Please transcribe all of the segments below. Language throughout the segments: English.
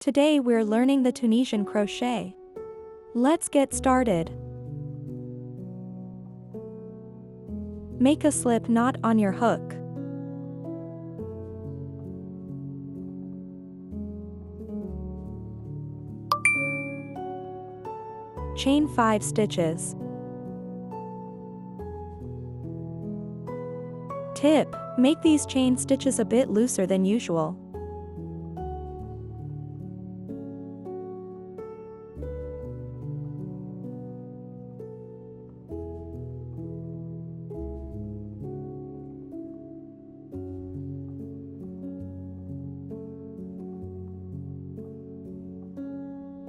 Today we're learning the Tunisian crochet. Let's get started. Make a slip knot on your hook. Chain 5 stitches. Tip: make these chain stitches a bit looser than usual.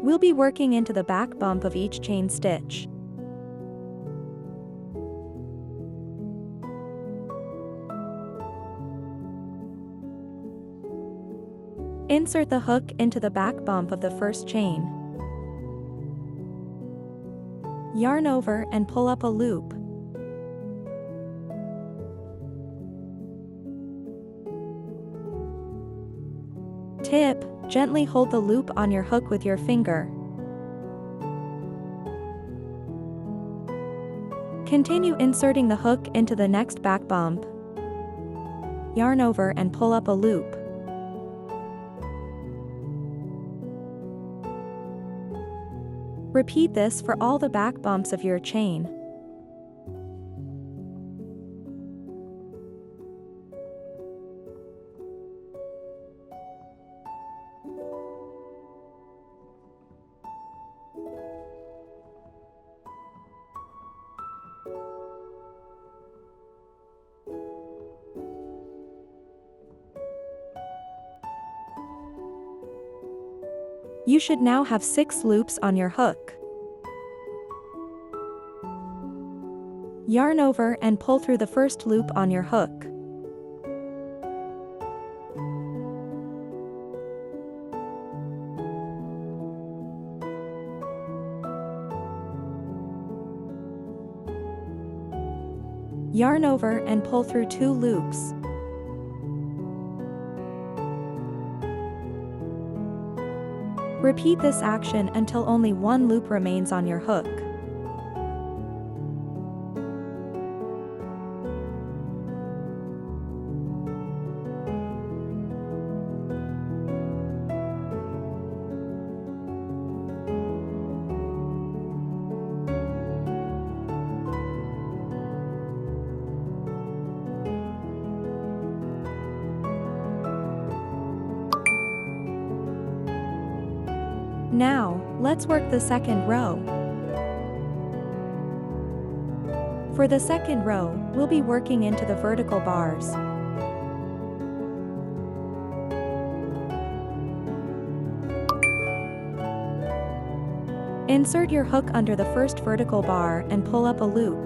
We'll be working into the back bump of each chain stitch. Insert the hook into the back bump of the first chain. Yarn over and pull up a loop. Tip: gently hold the loop on your hook with your finger. Continue inserting the hook into the next back bump. Yarn over and pull up a loop. Repeat this for all the back bumps of your chain. You should now have 6 loops on your hook. Yarn over and pull through the first loop on your hook. Yarn over and pull through 2 loops. Repeat this action until only 1 loop remains on your hook. Now, let's work the second row. For the second row, we'll be working into the vertical bars. Insert your hook under the first vertical bar and pull up a loop.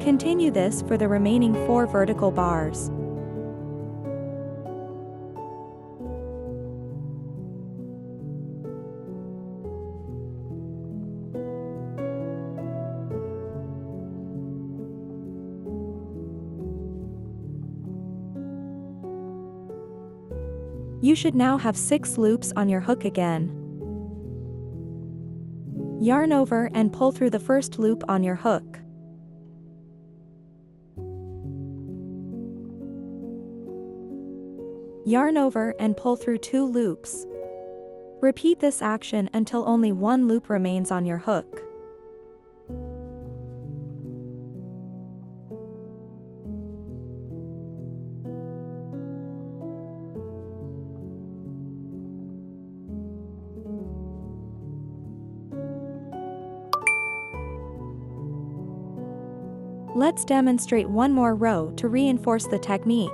Continue this for the remaining 4 vertical bars. You should now have 6 loops on your hook again. Yarn over and pull through the first loop on your hook. Yarn over and pull through 2 loops. Repeat this action until only 1 loop remains on your hook. Let's demonstrate one more row to reinforce the technique.